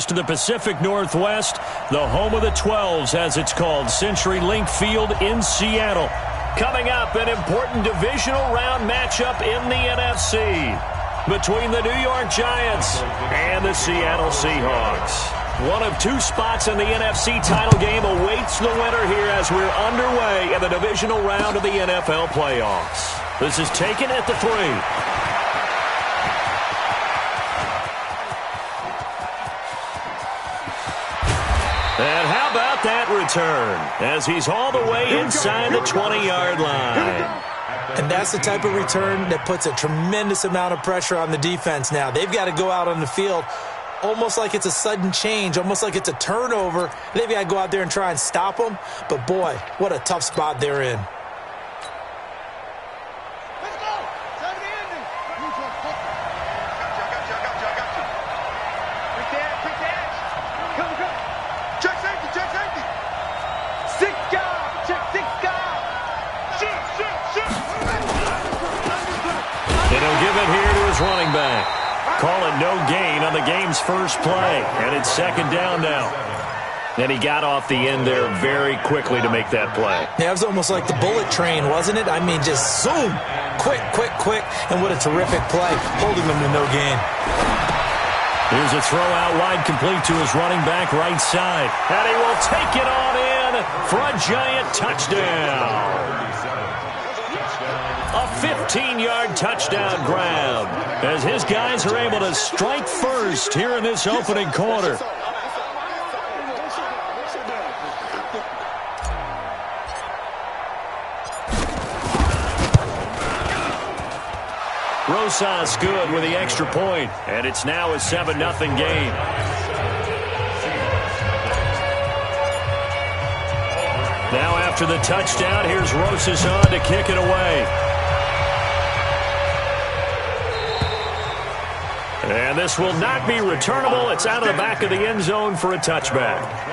To the Pacific Northwest, the home of the 12s, as it's called, CenturyLink Field in Seattle. Coming up, an important divisional round matchup in the NFC between the New York Giants and the Seattle Seahawks. One of two spots in the NFC title game awaits the winner here as we're underway in the divisional round of the NFL playoffs. This is taken at the 3. And how about that return as he's all the way inside the 20-yard line. And that's the type of return that puts a tremendous amount of pressure on the defense now. They've got to go out on the field almost like it's a sudden change, almost like it's a turnover. They've got to go out there and try and stop them. But, boy, what a tough spot they're in. Running back. Call it no gain on the game's first play. And it's second down now. And he got off the end there very quickly to make that play. Yeah, it was almost like the bullet train, wasn't it? I mean, just zoom. Quick, quick, quick. And what a terrific play, holding them to no gain. Here's a throw out wide, complete to his running back right side. And he will take it on in for a giant touchdown. A 15-yard touchdown grab as his guys are able to strike first here in this opening quarter. Rosas good with the extra point, and it's now a 7-0 game. Now after the touchdown, here's Rosas on to kick it away. And this will not be returnable. It's out of the back of the end zone for a touchback.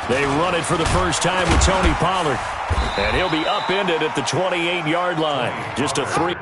They run it for the first time with Tony Pollard. And he'll be upended at the 28-yard line. Just a 3.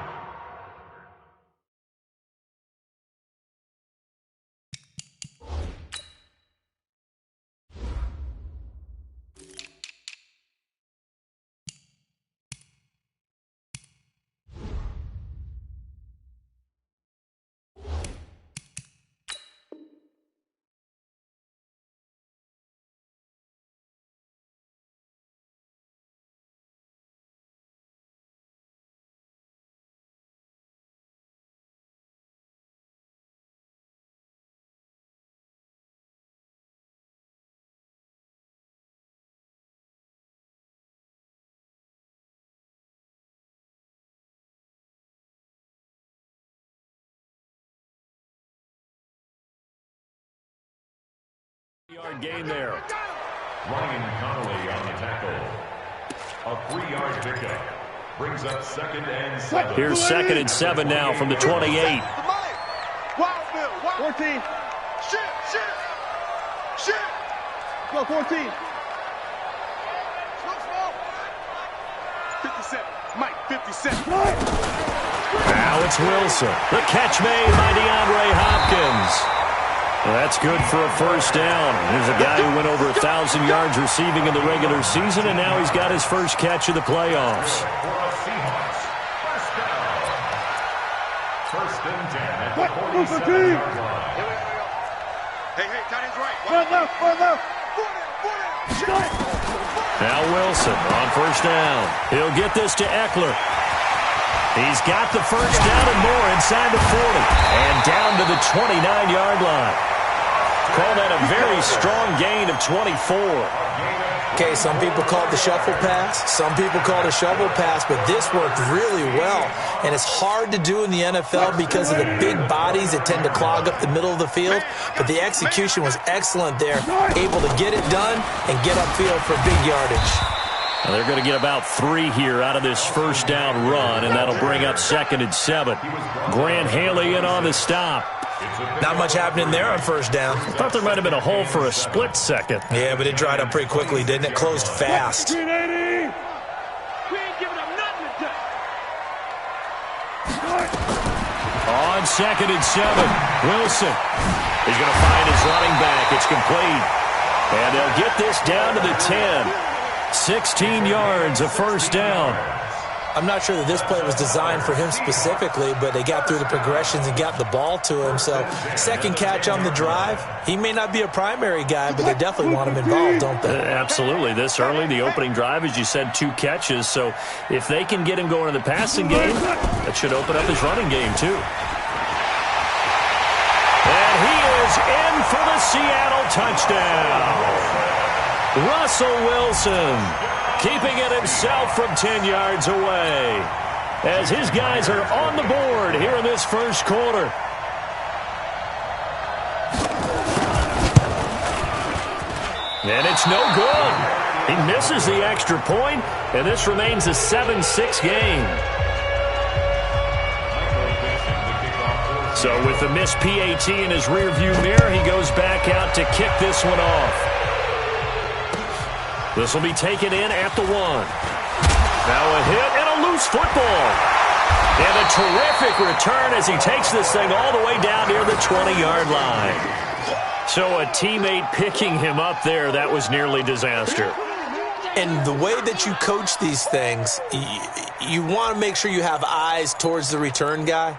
Yard gain there. Ryan Connolly on the tackle. A 3-yard pickup. Brings up 2nd and 7. Here's 2nd and 7 now from the 28. 14. Shit. Go 14. 57. Mike, 57. Now it's Wilson. The catch made by DeAndre Hopkins. Well, that's good for a first down. Here's a guy who went over 1,000 yards receiving in the regular season, and now he's got his first catch of the playoffs. First and 10 at the 47-yard line. Hey, tight end's right. Run left. Now Wilson on first down. He'll get this to Eckler. He's got the first down and more inside the 40. And down to the 29-yard line. Call that a very strong gain of 24. Okay, some people call it the shuffle pass. Some people call it a shovel pass, but this worked really well. And it's hard to do in the NFL because of the big bodies that tend to clog up the middle of the field. But the execution was excellent there, able to get it done and get upfield for big yardage. Well, they're going to get about 3 here out of this first down run, and that'll bring up 2nd and 7. Grant Haley in on the stop. Not much happening there on first down. I thought there might have been a hole for a split second. Yeah, but it dried up pretty quickly, didn't it? Closed fast. On 2nd and 7, Wilson is going to find his running back. It's complete. And they'll get this down to the 10. 16 yards, a first down. I'm not sure that this play was designed for him specifically, but they got through the progressions and got the ball to him. So, second catch on the drive. He may not be a primary guy, but they definitely want him involved, don't they? Absolutely. This early, the opening drive, as you said, 2 catches. So, if they can get him going in the passing game, that should open up his running game, too. And he is in for the Seattle touchdown. Russell Wilson keeping it himself from 10 yards away as his guys are on the board here in this first quarter. And it's no good. He misses the extra point, and this remains a 7-6 game. So with the missed PAT in his rearview mirror, he goes back out to kick this one off. This will be taken in at the 1. Now a hit and a loose football. And a terrific return as he takes this thing all the way down near the 20-yard line. So a teammate picking him up there, that was nearly disaster. And the way that you coach these things, you want to make sure you have eyes towards the return guy,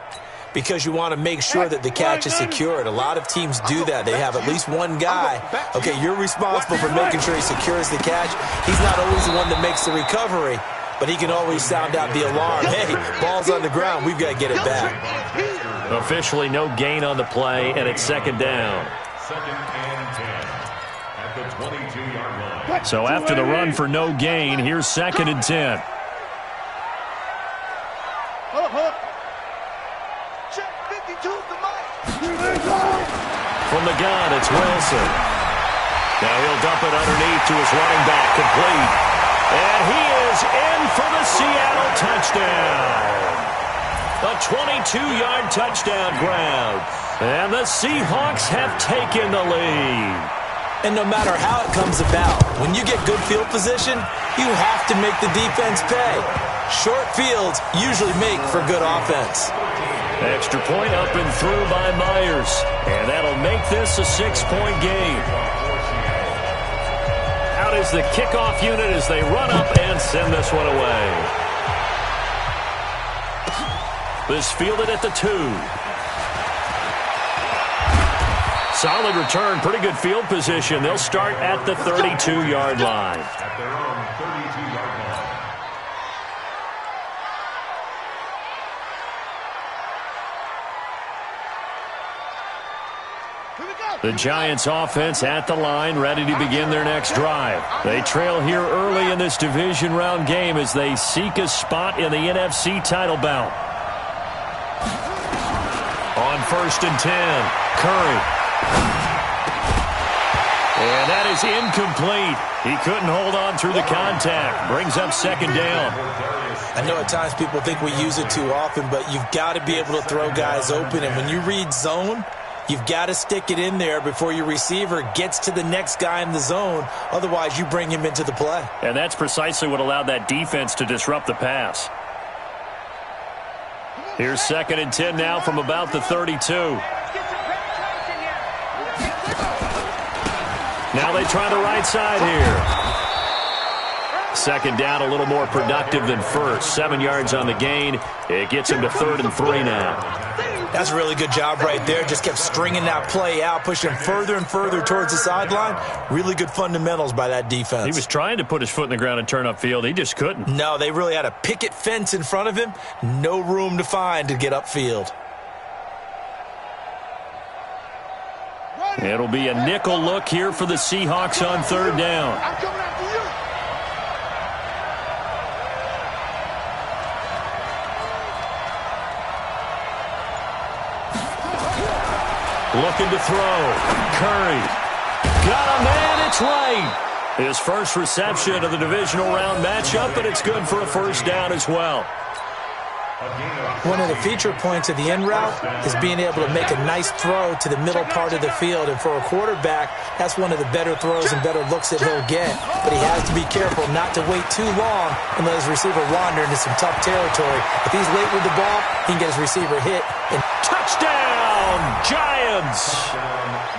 because you want to make sure that the catch is secured. A lot of teams do that. They have at least one guy. Okay, you're responsible for making sure he secures the catch. He's not always the one that makes the recovery, but he can always sound out the alarm. Hey, ball's on the ground. We've got to get it back. Officially no gain on the play, and it's 2nd down. 2nd and 10 at the 22-yard line. So after the run for no gain, here's 2nd and 10. From the gun, it's Wilson. Now he'll dump it underneath to his running back, complete. And he is in for the Seattle touchdown. A 22-yard touchdown grab. And the Seahawks have taken the lead. And no matter how it comes about, when you get good field position, you have to make the defense pay. Short fields usually make for good offense. Extra point up and through by Myers. And that'll make this a 6-point game. Out is the kickoff unit as they run up and send this one away. This fielded at the 2. Solid return, pretty good field position. They'll start at the 32-yard line. At their own 32-yard line. The Giants offense at the line, ready to begin their next drive. They trail here early in this division round game as they seek a spot in the NFC title bout. On 1st and 10, Curry. And that is incomplete. He couldn't hold on through the contact. Brings up 2nd down. I know at times people think we use it too often, but you've got to be able to throw guys open. And when you read zone, you've got to stick it in there before your receiver gets to the next guy in the zone. Otherwise, you bring him into the play. And that's precisely what allowed that defense to disrupt the pass. Here's 2nd and 10 now from about the 32. Now they try the right side here. 2nd down, a little more productive than first. 7 yards on the gain. It gets him to 3rd and 3 now. That's a really good job right there. Just kept stringing that play out, pushing him further and further towards the sideline. Really good fundamentals by that defense. He was trying to put his foot in the ground and turn upfield. He just couldn't. No, they really had a picket fence in front of him. No room to find to get upfield. It'll be a nickel look here for the Seahawks on third down. I'm coming after you. Looking to throw. Curry. Got him, and it's late. His first reception of the divisional round matchup, and it's good for a first down as well. One of the feature points of the end route is being able to make a nice throw to the middle part of the field. And for a quarterback, that's one of the better throws and better looks that he'll get. But he has to be careful not to wait too long and let his receiver wander into some tough territory. If he's late with the ball, he can get his receiver hit. And touchdown, Giants!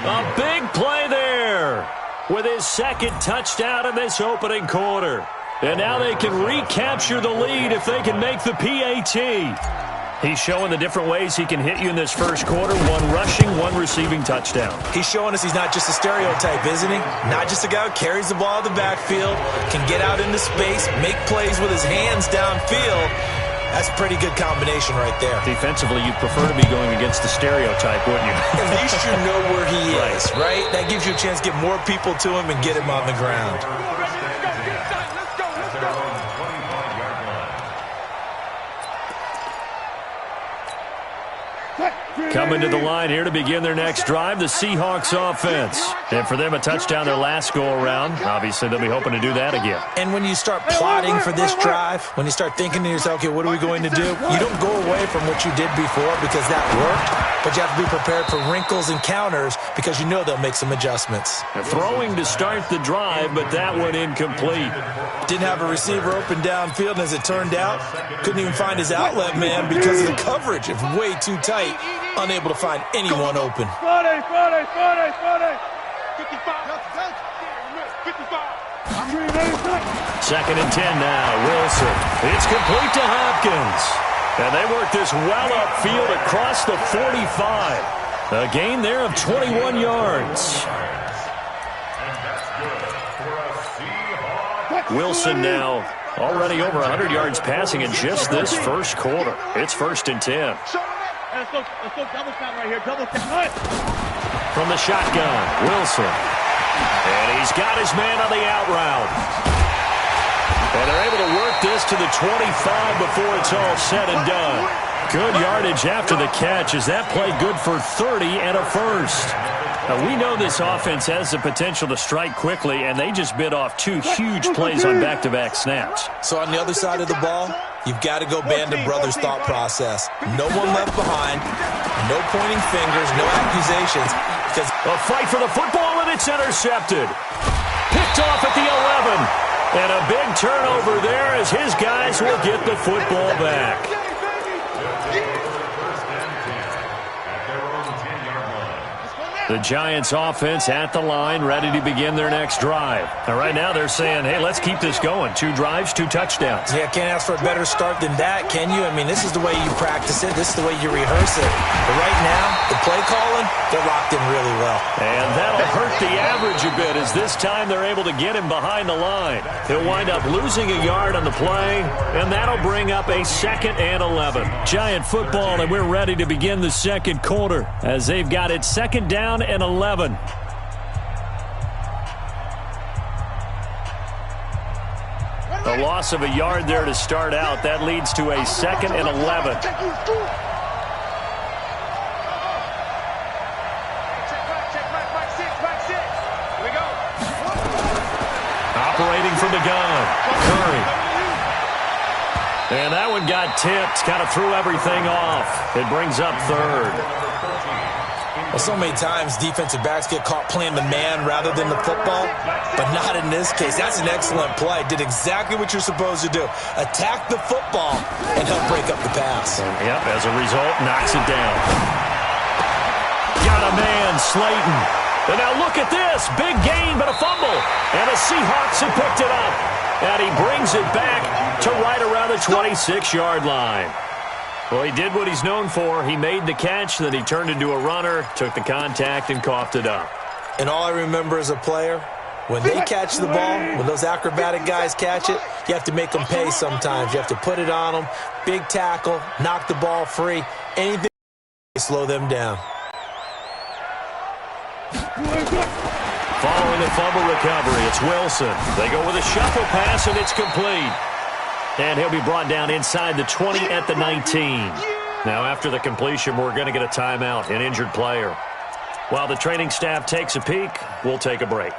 A big play there with his second touchdown in this opening quarter. And now they can recapture the lead if they can make the PAT. He's showing the different ways he can hit you in this first quarter. One rushing, one receiving touchdown. He's showing us he's not just a stereotype, isn't he? Not just a guy who carries the ball out of the backfield, can get out into space, make plays with his hands downfield. That's a pretty good combination right there. Defensively, you'd prefer to be going against the stereotype, wouldn't you? At least you know where he is, right? That gives you a chance to get more people to him and get him on the ground. Coming to the line here to begin their next drive, the Seahawks offense. And for them, a touchdown their last go-around. Obviously, they'll be hoping to do that again. And when you start plotting for this drive, when you start thinking to yourself, okay, what are we going to do? You don't go away from what you did before because that worked, but you have to be prepared for wrinkles and counters because you know they'll make some adjustments. Throwing to start the drive, but that one incomplete. Didn't have a receiver open downfield, and as it turned out, couldn't even find his outlet man because of the coverage. It's way too tight. Unable to find anyone open. 55. 55. Second and 10 now. Wilson. It's complete to Hopkins. And they work this well upfield across the 45. A gain there of 21 yards. Wilson now already over 100 yards passing in just this first quarter. It's first and 10. Let's go double count right here. Double count. From the shotgun, Wilson. And he's got his man on the out route. And they're able to work this to the 25 before it's all said and done. Good yardage after the catch. Is that play good for 30 and a first? Now, we know this offense has the potential to strike quickly, and they just bit off two huge plays on back-to-back snaps. So on the other side of the ball, you've got to go Band of Brothers thought process. No one left behind, no pointing fingers, no accusations. Because a fight for the football, and it's intercepted. Picked off at the 11. And a big turnover there as his guys will get the football back. The Giants offense at the line, ready to begin their next drive. And right now they're saying, hey, let's keep this going. 2 drives, 2 touchdowns. Yeah, can't ask for a better start than that, can you? I mean, this is the way you practice it. This is the way you rehearse it. But right now, the play calling, they're locked in really well. And that'll hurt the average a bit as this time they're able to get him behind the line. He'll wind up losing a yard on the play, and that'll bring up a 2nd and 11. Giant football, and we're ready to begin the second quarter as they've got it 2nd down and 11. A loss of a yard there to start out. That leads to a 2nd and 11. Operating from the gun, Curry. And that one got tipped, kind of threw everything off. It brings up 3rd. Well, so many times defensive backs get caught playing the man rather than the football, but not in this case. That's an excellent play. Did exactly what you're supposed to do. Attack the football and help break up the pass. Yep, as a result, knocks it down. Got a man, Slayton. And now look at this. Big gain, but a fumble. And the Seahawks have picked it up. And he brings it back to right around the 26-yard line. Well, he did what he's known for. He made the catch, then he turned into a runner, took the contact, and coughed it up. And all I remember as a player, when they catch the ball, when those acrobatic guys catch it, you have to make them pay sometimes. You have to put it on them. Big tackle, knock the ball free. Anything to slow them down. Following the fumble recovery, it's Wilson. They go with a shuffle pass, and it's complete. And he'll be brought down inside the 20 at the 19. Now, after the completion, we're going to get a timeout, an injured player. While the training staff takes a peek, we'll take a break.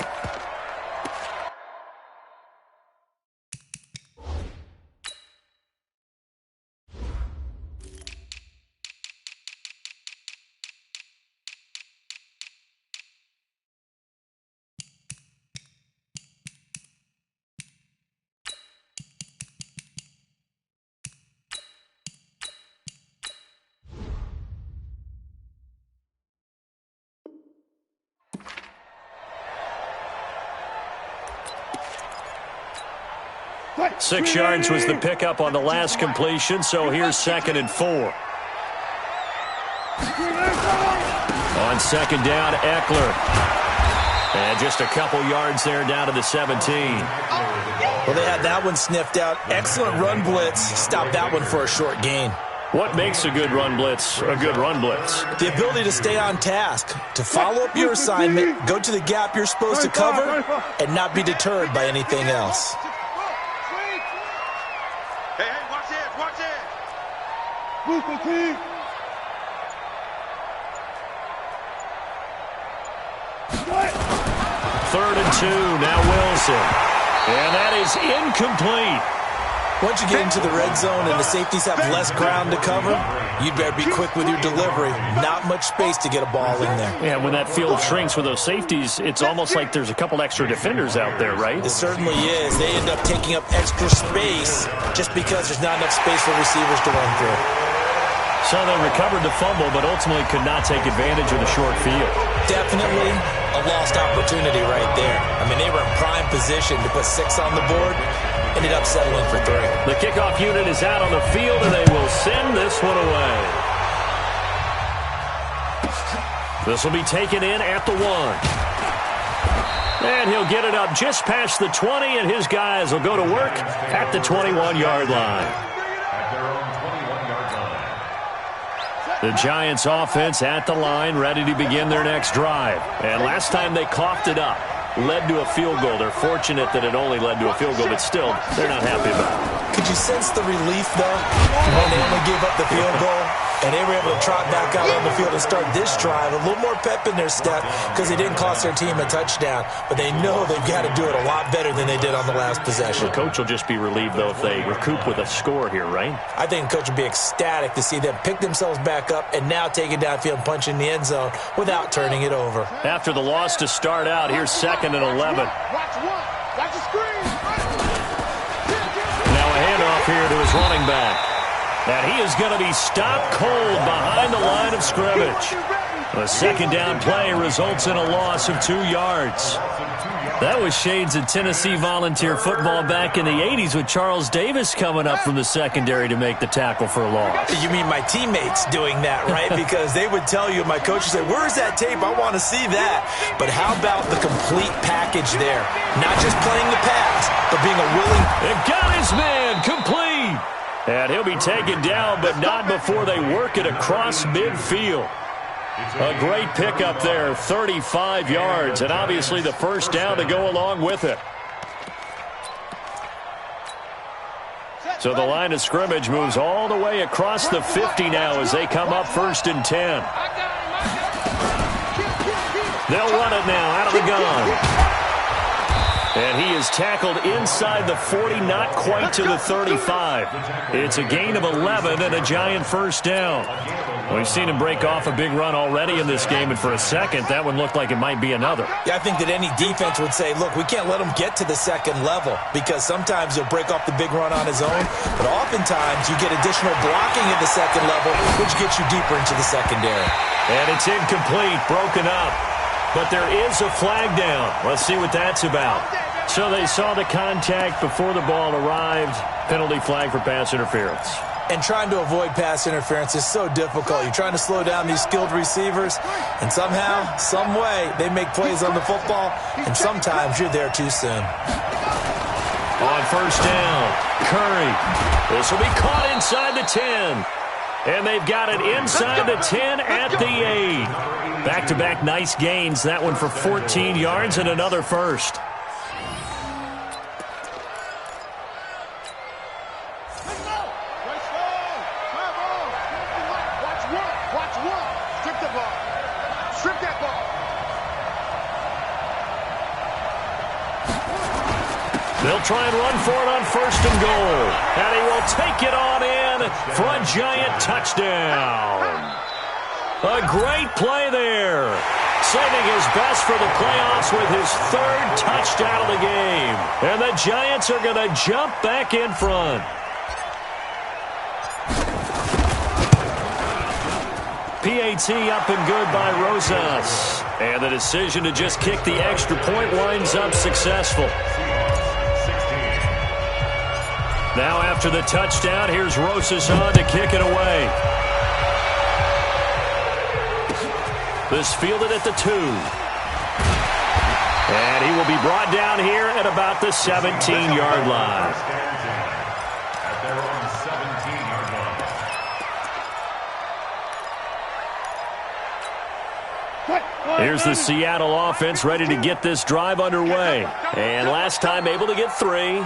Six yards was the pickup on the last completion, so here's 2nd and 4. On 2nd down, Eckler. And just a couple yards there down to the 17. Well, they had that one sniffed out. Excellent run blitz. Stopped that one for a short gain. What makes a good run blitz a good run blitz? The ability to stay on task, to follow up your assignment, go to the gap you're supposed to cover, and not be deterred by anything else. Hey, watch this, watch this. 3rd and 2, now Wilson. And that is incomplete. Once you get into the red zone and the safeties have less ground to cover, you'd better be quick with your delivery. Not much space to get a ball in there. Yeah, when that field shrinks with those safeties, it's almost like there's a couple extra defenders out there, right? It certainly is. They end up taking up extra space just because there's not enough space for receivers to run through. So they recovered the fumble, but ultimately could not take advantage of the short field. Definitely a lost opportunity right there. I mean, they were in prime position to put 6 on the board. Ended up settling for 3. The kickoff unit is out on the field, and they will send this one away. This will be taken in at the 1. And he'll get it up just past the 20, and his guys will go to work at the 21-yard line. The Giants offense at the line, ready to begin their next drive. And last time they coughed it up, led to a field goal. They're fortunate that it only led to a field goal, but still, they're not happy about it. Could you sense the relief, though, when they only gave up the field goal? And they were able to trot back out on the field and start this drive. A little more pep in their step because they didn't cost their team a touchdown. But they know they've got to do it a lot better than they did on the last possession. The coach will just be relieved, though, if they recoup with a score here, right? I think the coach will be ecstatic to see them pick themselves back up and now take it downfield and punch in the end zone without turning it over. After the loss to start out, here's 2nd and 11. Watch the screen. Now a handoff here to his running back. And he is going to be stopped cold behind the line of scrimmage. A 2nd down play results in a loss of 2 yards. That was shades of Tennessee volunteer football back in the 80s with Charles Davis coming up from the secondary to make the tackle for a loss. You mean my teammates doing that, right? Because they would tell you, my coach would say, where's that tape? I want to see that. But how about the complete package there? Not just playing the pass, but being a willing... It got his man complete. And he'll be taken down, but not before they work it across midfield. A great pickup there, 35 yards, and obviously the first down to go along with it. So the line of scrimmage moves all the way across the 50 now as they come up 1st and 10. They'll run it now out of the gun. And he is tackled inside the 40, not quite to the 35. It's a gain of 11 and a Giant first down. We've seen him break off a big run already in this game, and for a second, that one looked like it might be another. Yeah, I think that any defense would say, look, we can't let him get to the 2nd level because sometimes he'll break off the big run on his own, but oftentimes you get additional blocking at the 2nd level, which gets you deeper into the secondary. And it's incomplete, broken up. But there is a flag down. Let's see what that's about. So they saw the contact before the ball arrived. Penalty flag for pass interference. And trying to avoid pass interference is so difficult. You're trying to slow down these skilled receivers, and somehow, some way, they make plays on the football, and sometimes you're there too soon. On first down, Curry. This will be caught inside the 10. And they've got it inside the 10 at the 8. Back-to-back nice gains. That one for 14 yards and another first. They'll try and run for it on 1st and goal. And he will take it on in for a giant touchdown. A great play there. Saving his best for the playoffs with his 3rd touchdown of the game. And the Giants are going to jump back in front. PAT up and good by Rosas. And the decision to just kick the extra point winds up successful. Now after the touchdown, here's Rosas on to kick it away. This fielded at the 2. And he will be brought down here at about the 17-yard line. At their own 17-yard line. Here's the Seattle offense ready to get this drive underway. And last time able to get 3.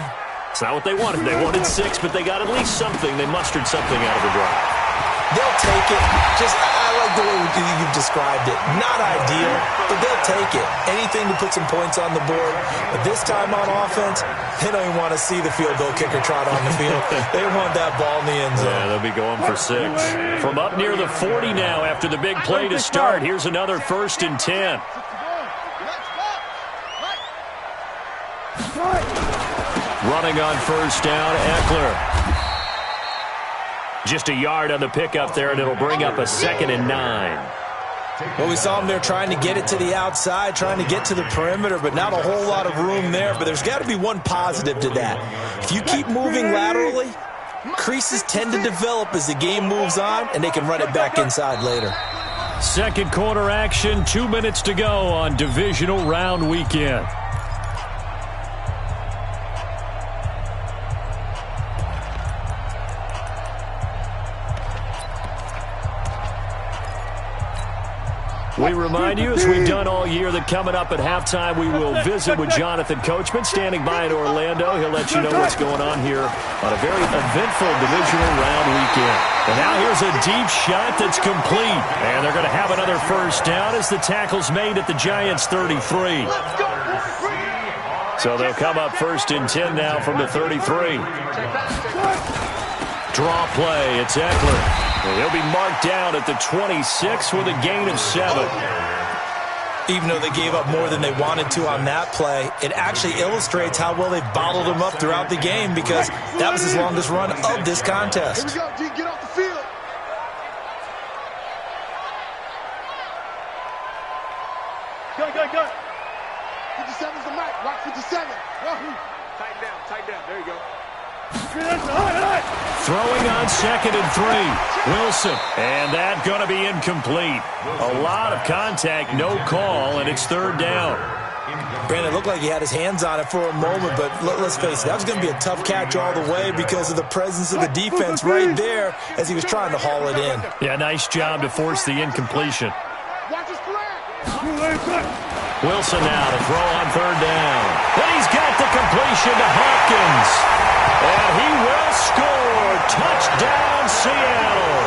It's not what they wanted. They wanted 6, but they got at least something. They mustered something out of the drive. They'll take it. I like the way you've described it. Not ideal, but they'll take it. Anything to put some points on the board. But this time on offense, they don't even want to see the field goal kicker trot on the field. They want that ball in the end zone. Yeah, they'll be going for 6. From up near the 40 now after the big play to start. Here's another 1st and 10. Running on 1st down, Eckler. Just a yard on the pickup there, and it'll bring up a 2nd and 9. Well, we saw them there trying to get it to the outside, trying to get to the perimeter, but not a whole lot of room there. But there's got to be one positive to that. If you keep moving laterally, creases tend to develop as the game moves on, and they can run it back inside later. 2nd quarter action, 2 minutes to go on divisional round weekend. We remind you, as we've done all year, that coming up at halftime, we will visit with Jonathan Coachman, standing by in Orlando. He'll let you know what's going on here on a very eventful divisional round weekend. And now here's a deep shot that's complete. And they're going to have another 1st down as the tackle's made at the Giants' 33. So they'll come up 1st and 10 now from the 33. Draw play. It's Eckler. He'll be marked down at the 26 with a gain of 7. Even though they gave up more than they wanted to on that play, it actually illustrates how well they've bottled him up throughout the game, because that was his longest run of this contest. Here we go, D, get off the field. Go. 57's the mic. Rock 57. Tighten down. There you go. Throwing on 2nd and 3. Wilson. And that going to be incomplete. A lot of contact, no call, and it's 3rd down. Brandon, it looked like he had his hands on it for a moment, but let's face it, that was going to be a tough catch all the way because of the presence of the defense right there as he was trying to haul it in. Yeah, nice job to force the incompletion. Watch his flag. Wilson now to throw on 3rd down. And he's got the completion to Hopkins. And he will score. Touchdown, Seattle.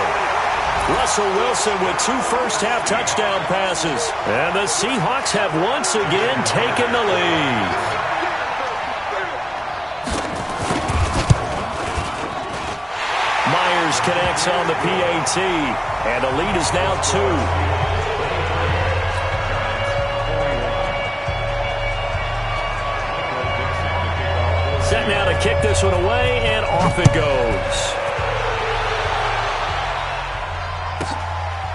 Russell Wilson with 2 first-half touchdown passes. And the Seahawks have once again taken the lead. Myers connects on the PAT. And the lead is now 2. Set now to kick this one away, and off it goes.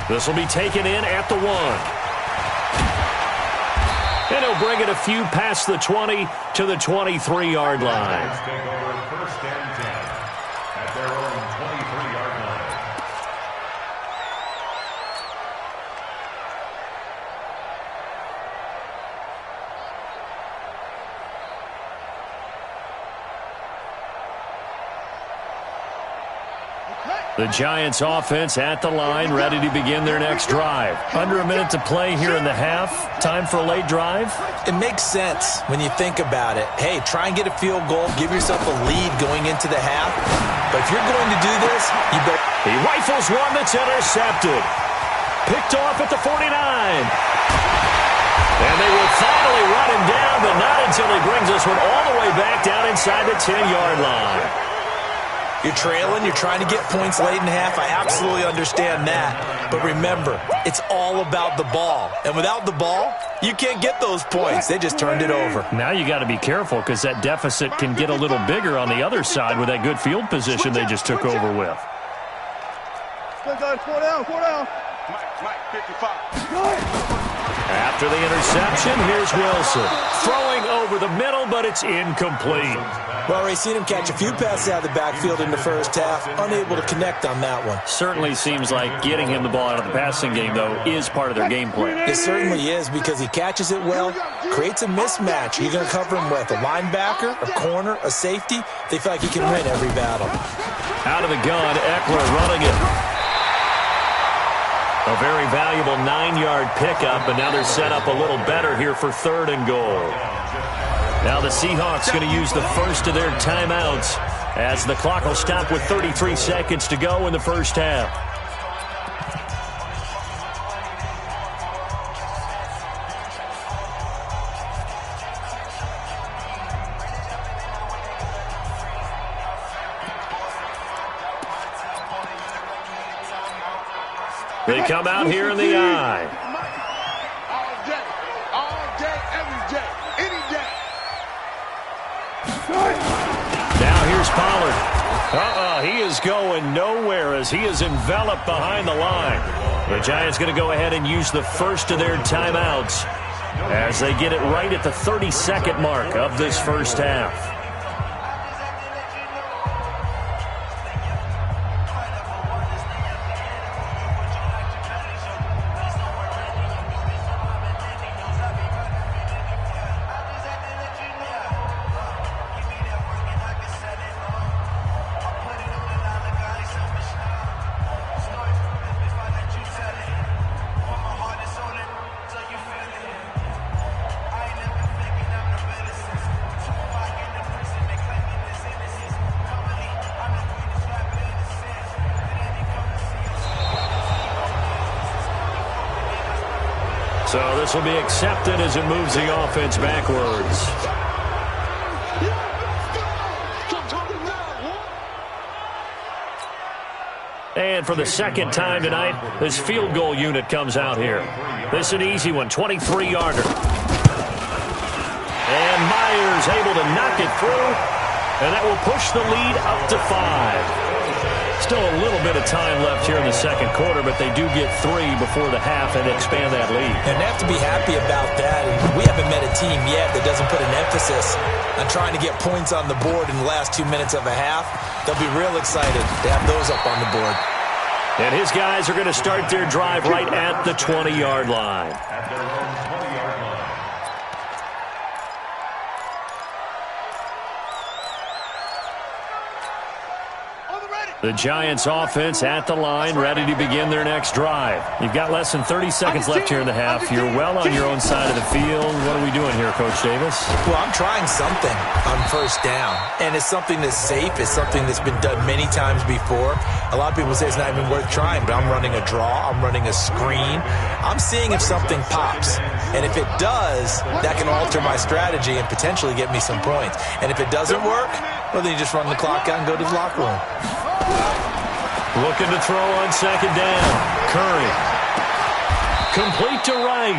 This will be taken in at the 1. And he'll bring it a few past the 20 to the 23-yard line. Take over 1st and 10 at their own 23-yard line. Okay. The Giants offense at the line, ready to begin their next drive. Under a minute to play here in the half. Time for a late drive? It makes sense when you think about it. Hey, try and get a field goal. Give yourself a lead going into the half. But if you're going to do this, you better... He rifles one that's intercepted. Picked off at the 49. And they will finally run him down, but not until he brings this one all the way back down inside the 10-yard line. You're trailing. You're trying to get points late in half. I absolutely understand that. But remember, it's all about the ball. And without the ball, you can't get those points. They just turned it over. Now you got to be careful because that deficit can get a little bigger on the other side with that good field position they just took over with. 4 down. Mike, 55. After the interception, here's Wilson. Throwing over the middle, but it's incomplete. Well, Ray, seen him catch a few passes out of the backfield in the first half. Unable to connect on that one. Certainly seems like getting him the ball out of the passing game, though, is part of their game plan. It certainly is because he catches it well, creates a mismatch. You're going to cover him with a linebacker, a corner, a safety. They feel like he can win every battle. Out of the gun, Eckler running it. A very valuable 9-yard pickup, and now they're set up a little better here for 3rd and goal. Now the Seahawks going to use the first of their timeouts as the clock will stop with 33 seconds to go in the first half. They come out here in the eye. All day, every day, any day. Now here's Pollard. He is going nowhere as he is enveloped behind the line. The Giants going to go ahead and use the first of their timeouts as they get it right at the 32nd mark of this first half. So this will be accepted as it moves the offense backwards. And for the second time tonight, this field goal unit comes out here. This is an easy one, 23-yarder. And Myers able to knock it through, and that will push the lead up to 5. Still a little bit of time left here in the second quarter, but they do get 3 before the half and expand that lead. And they have to be happy about that. And we haven't met a team yet that doesn't put an emphasis on trying to get points on the board in the last 2 minutes of a half. They'll be real excited to have those up on the board. And his guys are going to start their drive right at the 20-yard line. At their own 20-yard line. The Giants offense at the line, ready to begin their next drive. You've got less than 30 seconds left here in the half. You're well on your own side of the field. What are we doing here, Coach Davis? Well, I'm trying something on first down, and it's something that's safe. It's something that's been done many times before. A lot of people say it's not even worth trying, but I'm running a draw. I'm running a screen. I'm seeing if something pops, and if it does, that can alter my strategy and potentially get me some points. And if it doesn't work, well, then you just run the clock out and go to the locker room. Looking to throw on second down. Curry. Complete to Wright.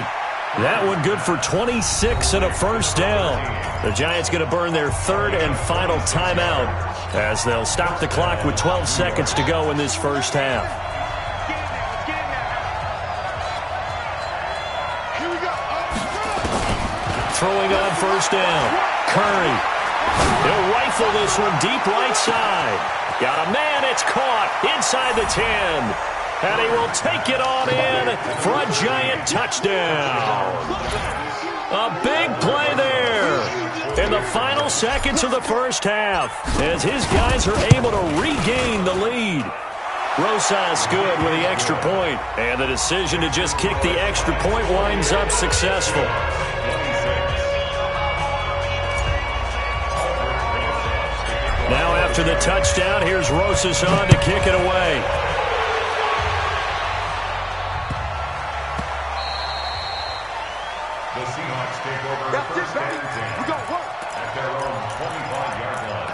That one good for 26 and a first down. The Giants going to burn their 3rd and final timeout as they'll stop the clock with 12 seconds to go in this first half. Throwing on first down. Curry. He'll rifle this one deep right side. Got a man, it's caught inside the 10. And he will take it on in for a Giant touchdown. A big play there in the final seconds of the first half as his guys are able to regain the lead. Rosas good with the extra point, and the decision to just kick the extra point winds up successful. Now after the touchdown, here's Rosas on to kick it away. The Seahawks take over first and 10 We got work. at their own 25-yard line.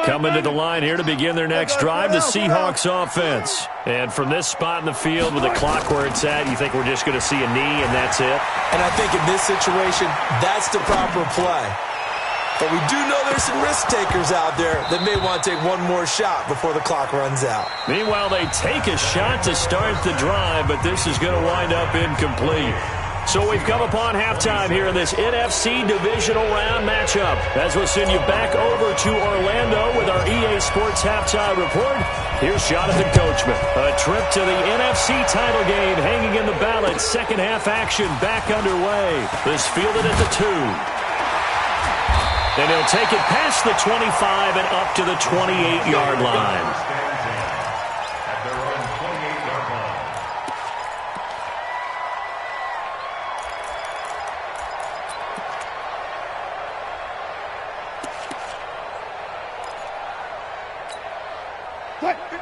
Coming to the line here to begin their next drive, the Seahawks offense. And from this spot in the field with the clock where it's at, you think we're just going to see a knee and that's it? And I think in this situation, that's the proper play. But we do know there's some risk takers out there that may want to take one more shot before the clock runs out. Meanwhile, they take a shot to start the drive, but this is going to wind up incomplete. So we've come upon halftime here in this NFC Divisional Round matchup. As we'll send you back over to Orlando with our EA Sports Halftime Report, here's Jonathan Coachman. A trip to the NFC title game hanging in the balance. Second half action back underway. This fielded at the 2. And he'll take it past the 25 and up to the 28-yard line. At their own 28-yard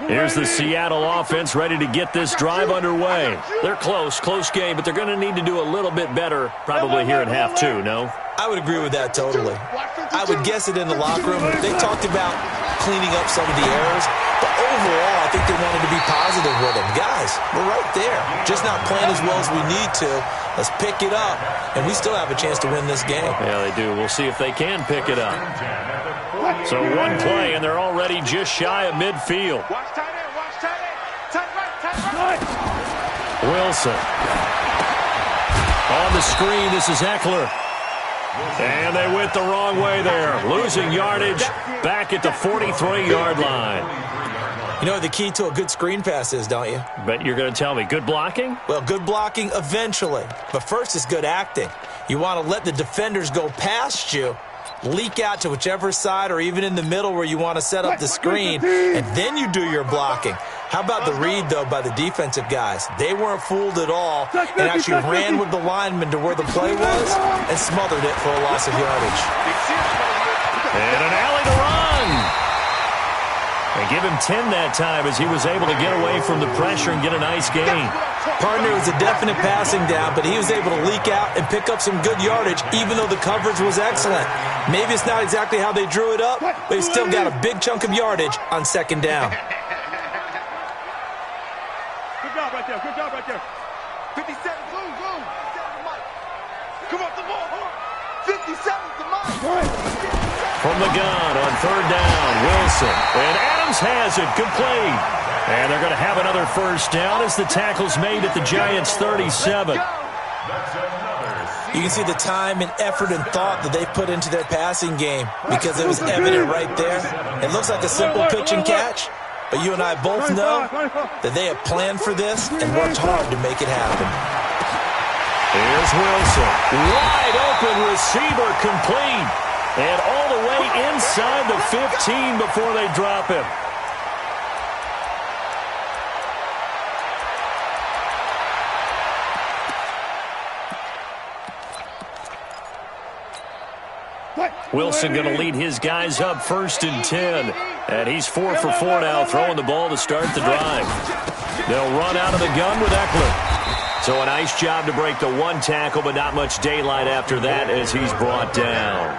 line. Here's the Seattle offense ready to get this drive underway. They're close game, but they're going to need to do a little bit better probably here in half 2, no? I would agree with that totally. I would guess it in the locker room. They talked about cleaning up some of the errors, but overall, I think they wanted to be positive with them. Guys, we're right there. Just not playing as well as we need to. Let's pick it up, and we still have a chance to win this game. Yeah, they do. We'll see if they can pick it up. So one play, and they're already just shy of midfield. Watch tight end, watch tight end. Tight right. Wilson. On the screen, this is Eckler. And they went the wrong way there. Losing yardage back at the 43-yard line. You know what the key to a good screen pass is, don't you? Bet you're going to tell me good blocking? Well, good blocking eventually. But first is good acting. You want to let the defenders go past you, leak out to whichever side or even in the middle where you want to set up the screen, and then you do your blocking. How about the read, though, by the defensive guys? They weren't fooled at all and actually ran with the lineman to where the play was and smothered it for a loss of yardage. And an alley to run. They give him 10 that time as he was able to get away from the pressure and get a nice gain. Partner was a definite passing down, but he was able to leak out and pick up some good yardage even though the coverage was excellent. Maybe it's not exactly how they drew it up, but he still got a big chunk of yardage on second down. Good job right there. 57, boom. Come on, the ball. 57's the mark. From the gun on third down, Wilson. And Adams has it, complete. And they're going to have another first down as the tackle's made at the Giants' 37. You can see the time and effort and thought that they put into their passing game because it was evident right there. It looks like a simple pitch and catch, but you and I both know that they have planned for this and worked hard to make it happen. Here's Wilson. Wide open receiver, complete. And all the way inside the 15 before they drop him. Wilson going to lead his guys up first and 10. And he's 4 for 4 now, throwing the ball to start the drive. They'll run out of the gun with Eckler. So a nice job to break the one tackle, but not much daylight after that as he's brought down.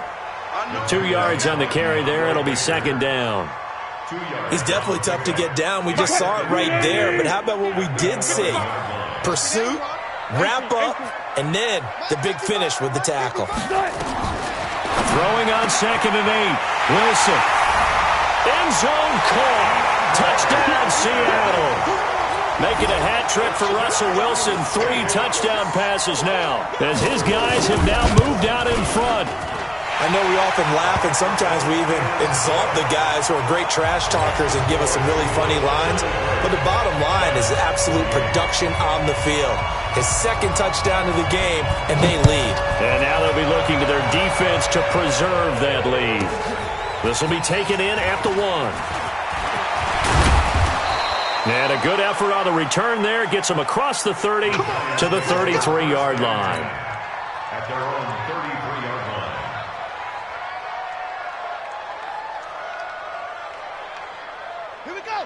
2 yards on the carry there. It'll be second down. He's definitely tough to get down. We just saw it right there. But how about what we did see? Pursuit, wrap up, and then the big finish with the tackle. Throwing on second and 8. Wilson. End zone caught. Touchdown, Seattle. Making a hat trick for Russell Wilson. 3 touchdown passes now as his guys have now moved out in front. I know we often laugh, and sometimes we even exalt the guys who are great trash talkers and give us some really funny lines. But the bottom line is absolute production on the field. His second touchdown of the game, and they lead. And now they'll be looking to their defense to preserve that lead. This will be taken in at the 1. And a good effort on the return there. Gets them across the 30 to the 33-yard line. At their own 33-yard line.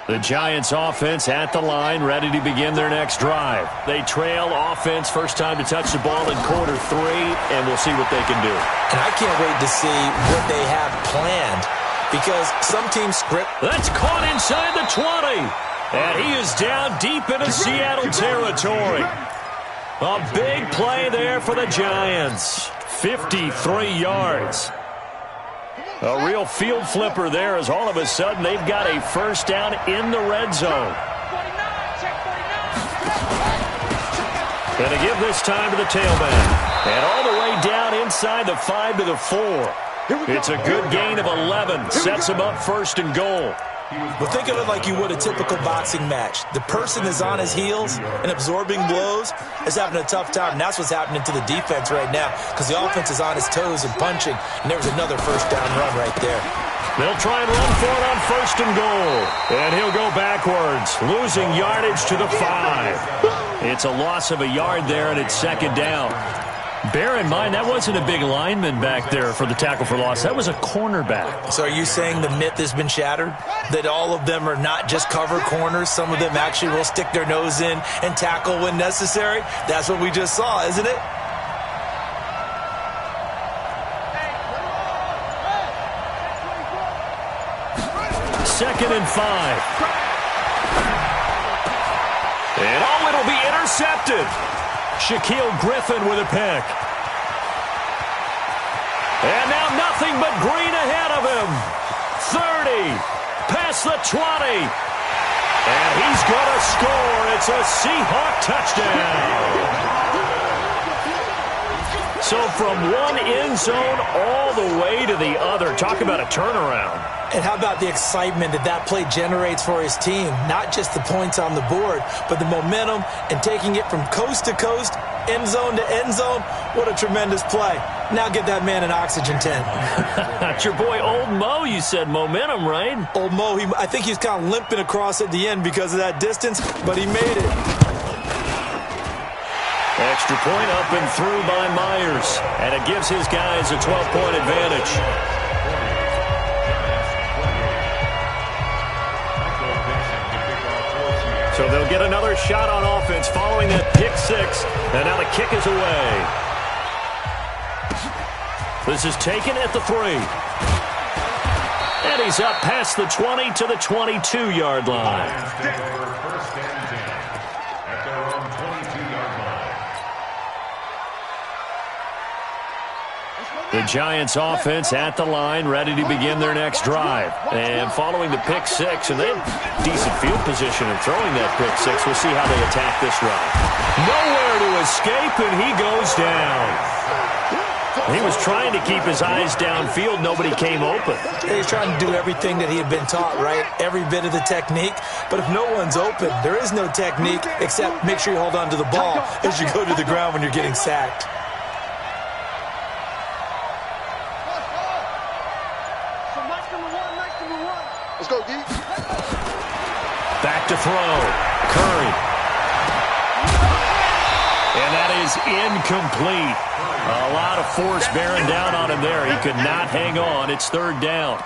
The Giants offense at the line, ready to begin their next drive. They trail offense, first time to touch the ball in quarter 3, and we'll see what they can do. And I can't wait to see what they have planned, because some teams script. That's caught inside the 20, and he is down deep into Seattle territory. A big play there for the Giants, 53 yards. A real field flipper there, as all of a sudden they've got a first down in the red zone. Going to give this time to the tailback. And all the way down inside the 5 to the 4. It's a good gain of 11. Sets him up first and goal. But think of it like you would a typical boxing match. The person is on his heels and absorbing blows is having a tough time. And that's what's happening to the defense right now, because the offense is on his toes and punching. And there was another first down run right there. They'll try and run for it on first and goal. And he'll go backwards, losing yardage to the 5. It's a loss of a yard there, and it's second down. Bear in mind, that wasn't a big lineman back there for the tackle for loss. That was a cornerback. So are you saying the myth has been shattered? That all of them are not just cover corners? Some of them actually will stick their nose in and tackle when necessary? That's what we just saw, isn't it? Second and 5. And it'll be intercepted. Shaquille Griffin with a pick. And now nothing but green ahead of him. 30, past the 20. And he's going to score. It's a Seahawk touchdown. So from one end zone all the way to the other. Talk about a turnaround. And how about the excitement that play generates for his team? Not just the points on the board, but the momentum and taking it from coast to coast, end zone to end zone. What a tremendous play. Now get that man an oxygen tent. That's your boy Old Mo, you said. Momentum, right? Old Mo, I think he's kind of limping across at the end because of that distance, but he made it. Extra point up and through by Myers. And it gives his guys a 12-point advantage. So they'll get another shot on offense following that pick 6. And now the kick is away. This is taken at the 3. And he's up past the 20 to the 22-yard line. First and 10 at their own 22-yard line. The Giants offense at the line, ready to begin their next drive. And following the pick 6, and they have decent field position in throwing that pick 6. We'll see how they attack this drive. Nowhere to escape, and he goes down. He was trying to keep his eyes downfield. Nobody came open. He's trying to do everything that he had been taught, right? Every bit of the technique. But if no one's open, there is no technique except make sure you hold on to the ball as you go to the ground when you're getting sacked. Let's go, D. Back to throw. Curry. And that is incomplete. A lot of force bearing down on him there. He could not hang on. It's third down.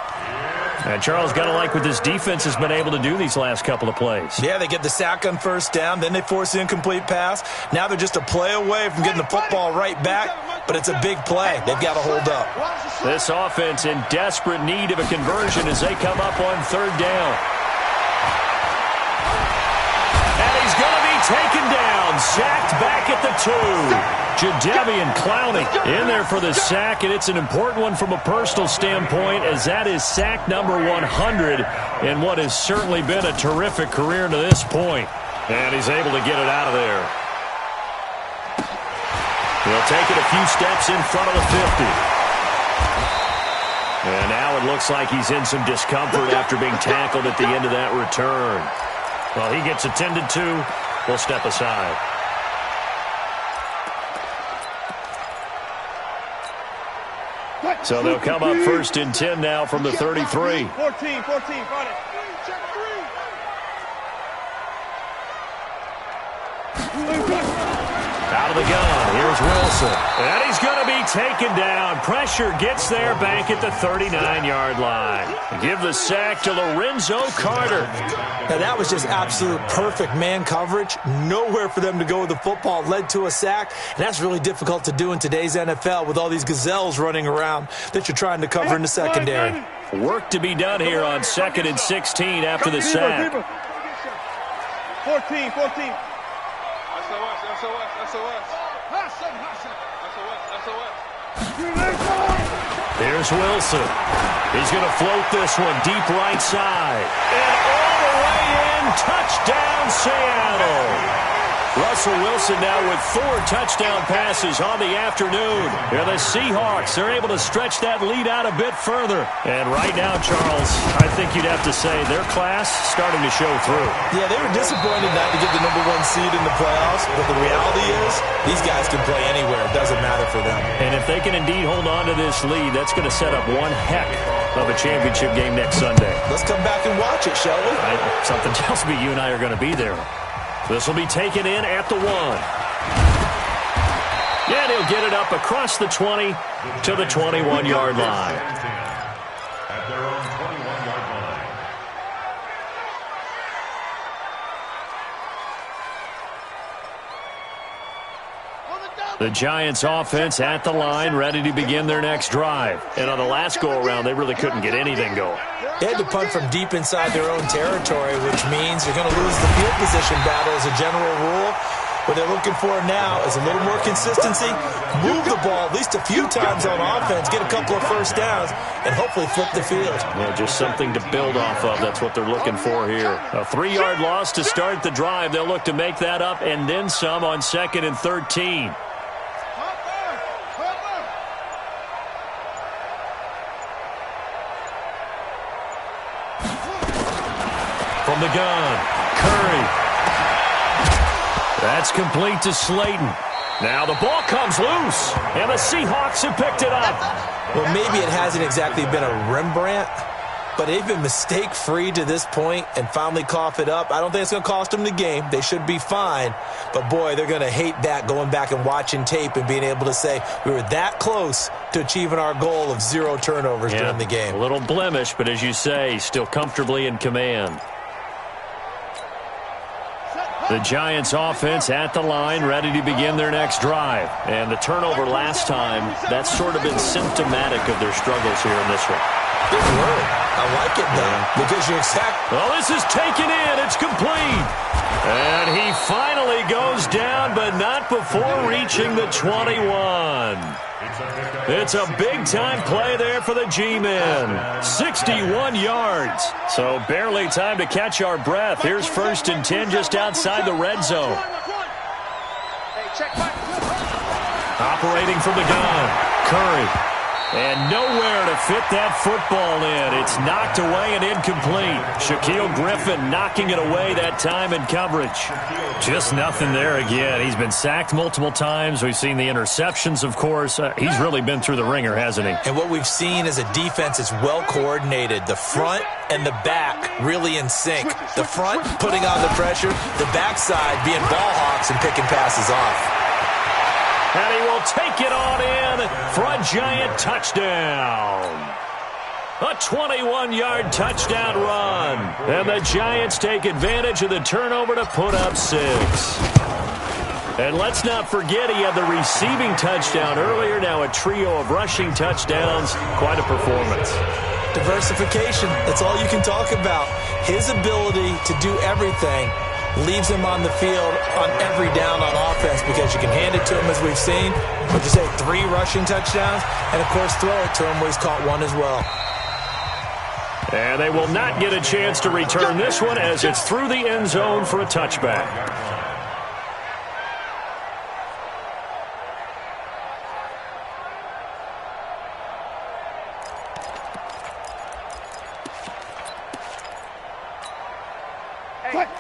And Charles, got to like what this defense has been able to do these last couple of plays. Yeah, they get the sack on first down, then they force the incomplete pass. Now they're just a play away from getting the football right back, but it's a big play. They've got to hold up. This offense in desperate need of a conversion as they come up on third down. And he's going to be taken down, sacked back at the 2. Jadeveon Clowney in there for the sack, and it's an important one from a personal standpoint, as that is sack number 100 in what has certainly been a terrific career to this point. And he's able to get it out of there. He'll take it a few steps in front of the 50. And now it looks like he's in some discomfort after being tackled at the end of that return. Well, he gets attended to. We'll step aside. So they'll come up 1st and 10 now from the 33. 14, got it. Check 3. Out of the gun, here's Wilson. And he's going to be taken down. Pressure gets there back at the 39-yard line. Give the sack to Lorenzo Carter. Now, that was just absolute perfect man coverage. Nowhere for them to go with the football. Led to a sack. And that's really difficult to do in today's NFL with all these gazelles running around that you're trying to cover in the secondary. Work to be done here on 2nd and 16 after the sack. 14. Here's Wilson. He's going to float this one deep right side. And all the way in, touchdown Seattle. Russell Wilson now with 4 touchdown passes on the afternoon. And the Seahawks are able to stretch that lead out a bit further. And right now, Charles, I think you'd have to say their class starting to show through. Yeah, they were disappointed not to get the #1 seed in the playoffs, but the reality is these guys can play anywhere. It doesn't matter for them. And if they can indeed hold on to this lead, that's going to set up one heck of a championship game next Sunday. Let's come back and watch it, shall we? Something tells me you and I are going to be there. This will be taken in at the 1. And he'll get it up across the 20 to the 21-yard line. At their own 21-yard line. The Giants offense at the line, ready to begin their next drive. And on the last go-around, they really couldn't get anything going. They had to punt from deep inside their own territory, which means you're going to lose the field position battle as a general rule. What they're looking for now is a little more consistency, move the ball at least a few times on offense, get a couple of first downs, and hopefully flip the field. Yeah, just something to build off of. That's what they're looking for here. A 3-yard loss to start the drive. They'll look to make that up and then some on 2nd and 13. From the gun, Curry. That's complete to Slayton. Now the ball comes loose, and the Seahawks have picked it up. Well, maybe it hasn't exactly been a Rembrandt, but they've been mistake-free to this point and finally cough it up. I don't think it's going to cost them the game. They should be fine. But, boy, they're going to hate that, going back and watching tape and being able to say we were that close to achieving our goal of 0 turnovers during the game. A little blemish, but as you say, still comfortably in command. The Giants offense at the line, ready to begin their next drive. And the turnover last time, that's sort of been symptomatic of their struggles here in this one. Good word. I like it, though, because you're exact. Well, this is taken in. It's complete. And he finally goes down, but not before reaching the 21. It's a big-time play there for the G-men. 61 yards. So barely time to catch our breath. Here's 1st and 10 just outside the red zone. Operating from the gun, Curry. And nowhere to fit that football in. It's knocked away and incomplete. Shaquille Griffin knocking it away that time in coverage. Just nothing there again. He's been sacked multiple times. We've seen the interceptions, of course. He's really been through the ringer, hasn't he? And what we've seen is a defense that's well coordinated. The front and the back really in sync. The front putting on the pressure. The backside being ball hawks and picking passes off. And he will take it on in for a Giant touchdown. A 21-yard touchdown run. And the Giants take advantage of the turnover to put up 6. And let's not forget he had the receiving touchdown earlier. Now a trio of rushing touchdowns. Quite a performance. Diversification. That's all you can talk about. His ability to do everything leaves him on the field on every down on offense because you can hand it to him, as we've seen. Would you say 3 rushing touchdowns? And, of course, throw it to him where he's caught 1 as well. And they will not get a chance to return this one as it's through the end zone for a touchback.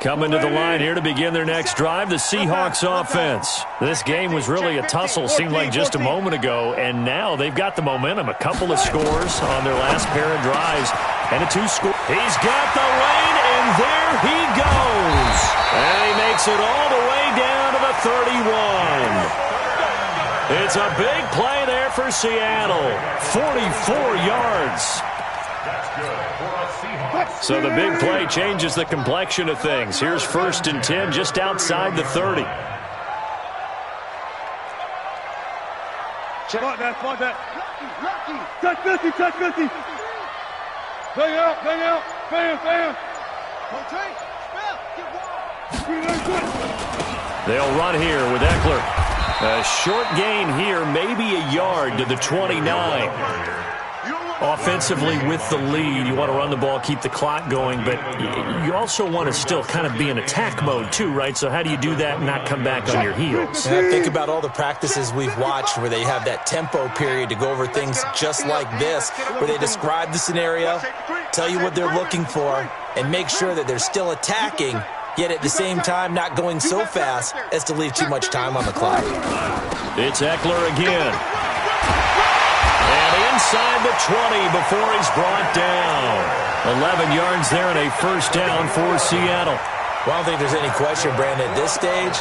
Coming to the line here to begin their next drive, the Seahawks offense. This game was really a tussle, seemed like just a moment ago, and now they've got the momentum. A couple of scores on their last pair of drives, and a 2-score. He's got the lane, and there he goes. And he makes it all the way down to the 31. It's a big play there for Seattle. 44 yards. So the big play changes the complexion of things. Here's 1st and 10 just outside the 30. Spot that. Lucky. Touch 50. Bang out. Bam. They'll run here with Eckler. A short gain here, maybe a yard to the 29. Offensively with the lead, you want to run the ball, keep the clock going, but you also want to still kind of be in attack mode too, right? So how do you do that and not come back on your heels? And think about all the practices we've watched where they have that tempo period to go over things just like this, where they describe the scenario, tell you what they're looking for, and make sure that they're still attacking, yet at the same time not going so fast as to leave too much time on the clock. It's Eckler again. And inside the 20 before he's brought down. 11 yards there and a 1st down for Seattle. Well, I don't think there's any question, Brandon, at this stage,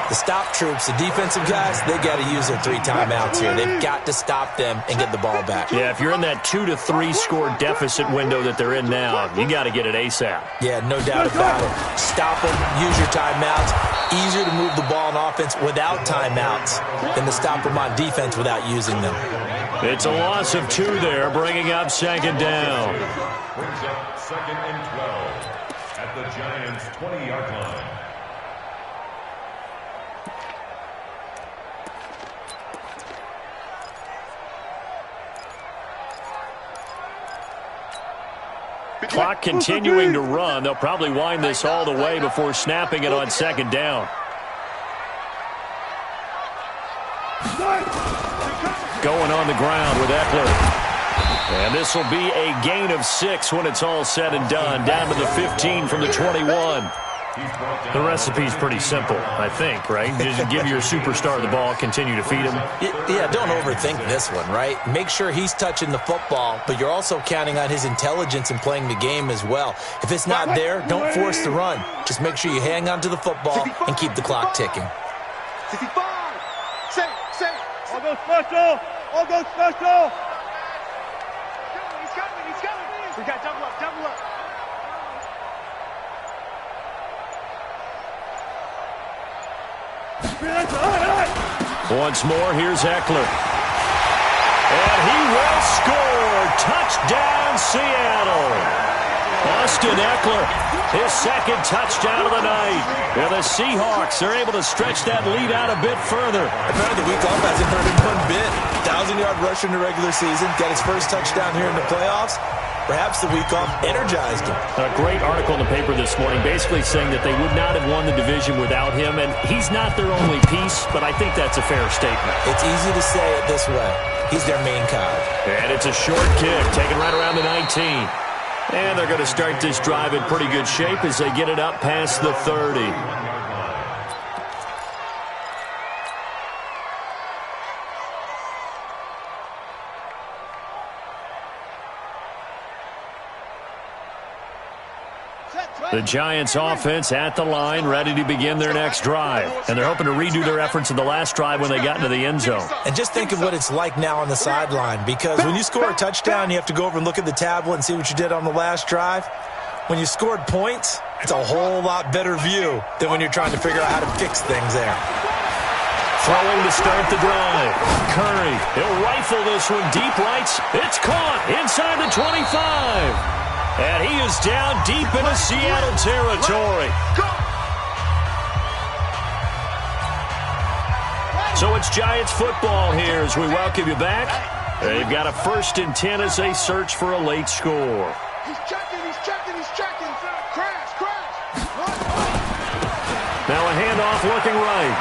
the stop troops, the defensive guys, they got to use their 3 timeouts here. They've got to stop them and get the ball back. Yeah, if you're in that 2 to 3 score deficit window that they're in now, you got to get it ASAP. Yeah, no doubt about it. Stop them, use your timeouts. Easier to move the ball on offense without timeouts than to stop them on defense without using them. It's a loss of 2 there, bringing up 2nd down. Brings up 2nd and 12 at the Giants' 20-yard line. Clock continuing to run. They'll probably wind this all the way before snapping it on 2nd down. Going on the ground with Eckler. And this will be a gain of 6 when it's all said and done. Down to the 15 from the 21. The recipe's pretty simple, I think, right? Just give your superstar the ball, continue to feed him. Yeah, don't overthink this one, right? Make sure he's touching the football, but you're also counting on his intelligence in playing the game as well. If it's not there, don't force the run. Just make sure you hang on to the football and keep the clock ticking. 65. Say. All go special. He's coming. We got double up. Once more, here's Eckler. And he will score. Touchdown, Seattle. Austin Eckler, his 2nd touchdown of the night. And the Seahawks are able to stretch that lead out a bit further. Apparently the week off hasn't hurt him one bit. 1,000-yard rush in the regular season. Got his 1st touchdown here in the playoffs. Perhaps the week off energized him. A great article in the paper this morning basically saying that they would not have won the division without him, and he's not their only piece, but I think that's a fair statement. It's easy to say it this way. He's their main cog. And it's a short kick, taken right around the 19. And they're going to start this drive in pretty good shape as they get it up past the 30. The Giants offense at the line, ready to begin their next drive. And they're hoping to redo their efforts in the last drive when they got into the end zone. And just think of what it's like now on the sideline, because when you score a touchdown, you have to go over and look at the tablet and see what you did on the last drive. When you scored points, it's a whole lot better view than when you're trying to figure out how to fix things there. Throwing to start the drive. Curry, he'll rifle this one deep right. It's caught inside the 25. And he is down deep into Seattle territory. So it's Giants football here as we welcome you back. They've got a 1st and 10 as they search for a late score. He's checking. Crash. Now a handoff looking right.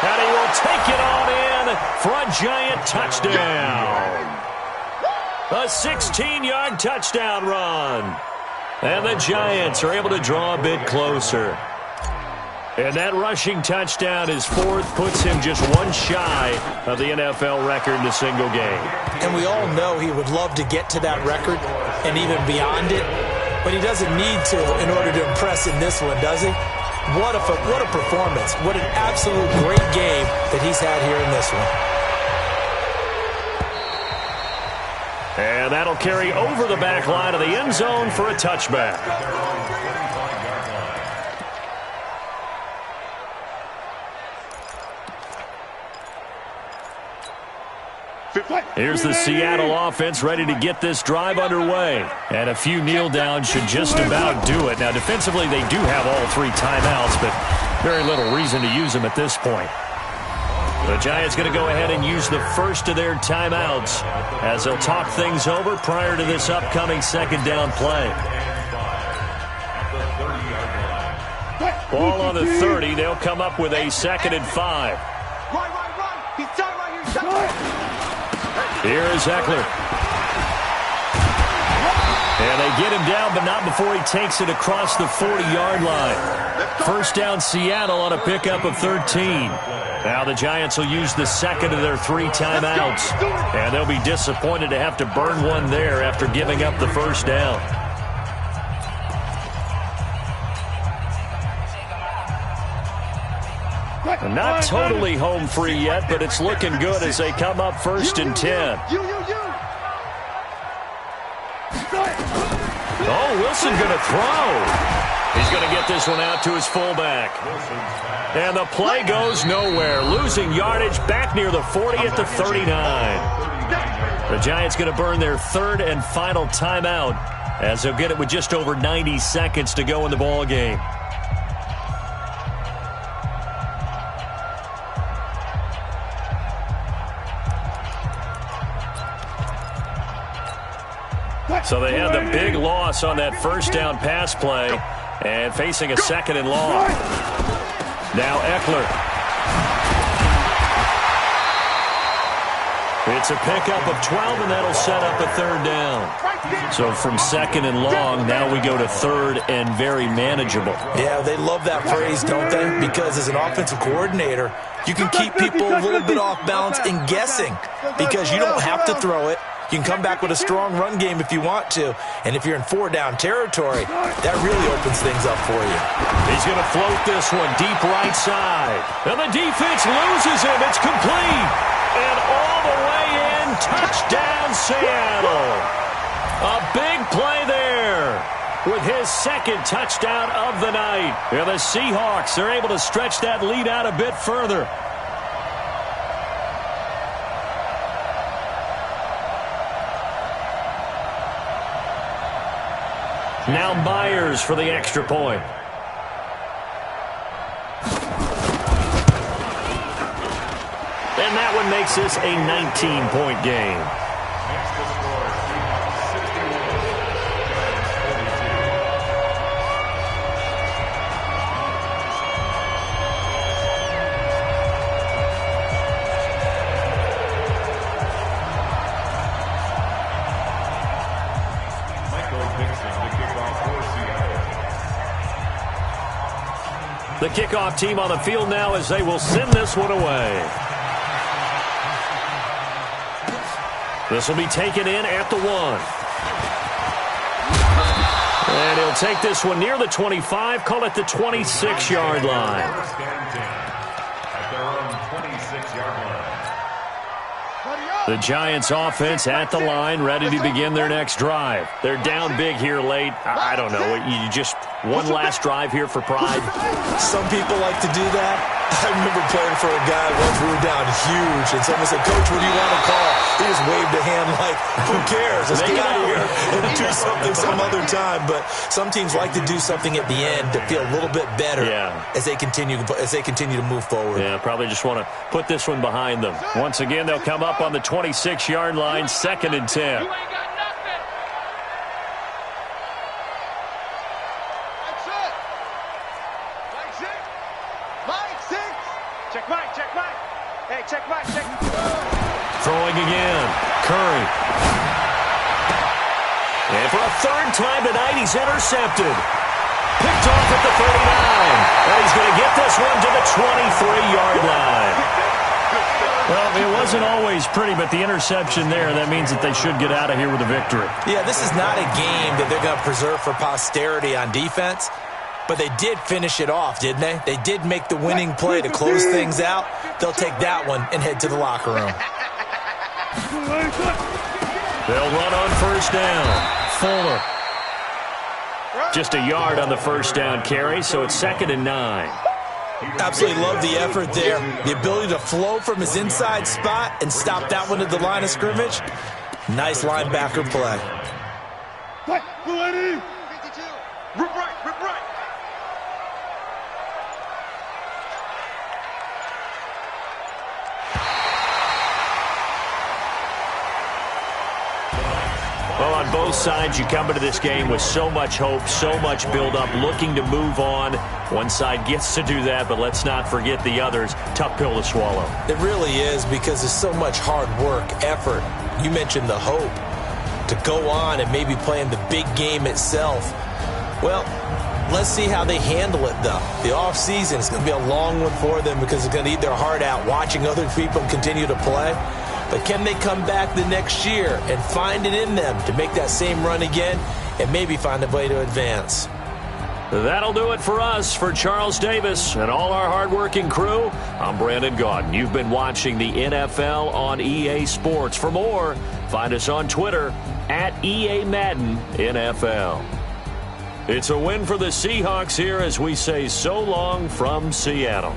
And he will take it on in for a Giant touchdown. A 16-yard touchdown run. And the Giants are able to draw a bit closer. And that rushing touchdown, his fourth, puts him just one shy of the NFL record in a single game. And we all know he would love to get to that record and even beyond it, but he doesn't need to in order to impress in this one, does he? What a performance. What an absolute great game that he's had here in this one. And that'll carry over the back line of the end zone for a touchback. Here's the Seattle offense ready to get this drive underway. And a few kneel downs should just about do it. Now, defensively, they do have all three timeouts, but very little reason to use them at this point. The Giants going to go ahead and use the first of their timeouts as they'll talk things over prior to this upcoming second down play. Ball on the 30. They'll come up with a 2nd and 5. Right. He's tight right here. Here is Eckler. And they get him down, but not before he takes it across the 40-yard line. First down, Seattle on a pickup of 13. Now the Giants will use the second of their 3 timeouts. And they'll be disappointed to have to burn one there after giving up the first down. Not totally home free yet, but it's looking good as they come up 1st and 10. Oh, Wilson going to throw. He's going to get this one out to his fullback. And the play goes nowhere. Losing yardage back near the 40 at the 39. The Giants going to burn their 3rd and final timeout as they'll get it with just over 90 seconds to go in the ball game. So they had the big loss on that first down pass play and facing a 2nd and long. Now Eckler. It's a pickup of 12, and that'll set up a 3rd down. So from 2nd and long, now we go to 3rd and very manageable. Yeah, they love that phrase, don't they? Because as an offensive coordinator, you can keep people a little bit off balance and guessing because you don't have to throw it. You can come back with a strong run game if you want to. And if you're in 4-down territory, that really opens things up for you. He's going to float this one deep right side. And the defense loses him. It's complete. And all the way in, touchdown Seattle. A big play there with his 2nd touchdown of the night. And the Seahawks are able to stretch that lead out a bit further. Now Myers for the extra point. And that one makes this a 19-point game. The kickoff team on the field now as they will send this one away. This will be taken in at the 1. And he'll take this one near the 25, call it the 26-yard line. At their own 26-yard line. The Giants offense at the line, ready to begin their next drive. They're down big here late. I don't know. You just one last drive here for pride. Some people like to do that. I remember playing for a guy once we were down huge, and someone said, "Coach, what do you want to call?" He just waved a hand like, "Who cares? Let's get out of here and do something some other time." But some teams like to do something at the end to feel a little bit better as they continue to move forward. Yeah, probably just want to put this one behind them. Once again, they'll come up on the 26-yard line, 2nd and 10. Throwing again, Curry. And for a third time tonight, he's intercepted. Picked off at the 39. And he's going to get this one to the 23-yard line. Well, it wasn't always pretty, but the interception there, that means that they should get out of here with a victory. Yeah, this is not a game that they're going to preserve for posterity on defense, but they did finish it off, didn't they? They did make the winning play to close things out. They'll take that one and head to the locker room. They'll run on first down. Fuller. Just a yard on the first down carry, so it's 2nd and 9. Absolutely love the effort there. The ability to flow from his inside spot and stop that one at the line of scrimmage. Nice linebacker play. Rip right, rip right. Well, on both sides, you come into this game with so much hope, so much build-up, looking to move on. One side gets to do that, but let's not forget the others. Tough pill to swallow. It really is, because there's so much hard work, effort. You mentioned the hope to go on and maybe play in the big game itself. Well, let's see how they handle it, though. The offseason is going to be a long one for them because it's going to eat their heart out watching other people continue to play. But can they come back the next year and find it in them to make that same run again and maybe find a way to advance? That'll do it for us. For Charles Davis and all our hardworking crew, I'm Brandon Gaudin. You've been watching the NFL on EA Sports. For more, find us on Twitter at EA Madden NFL. It's a win for the Seahawks here as we say so long from Seattle.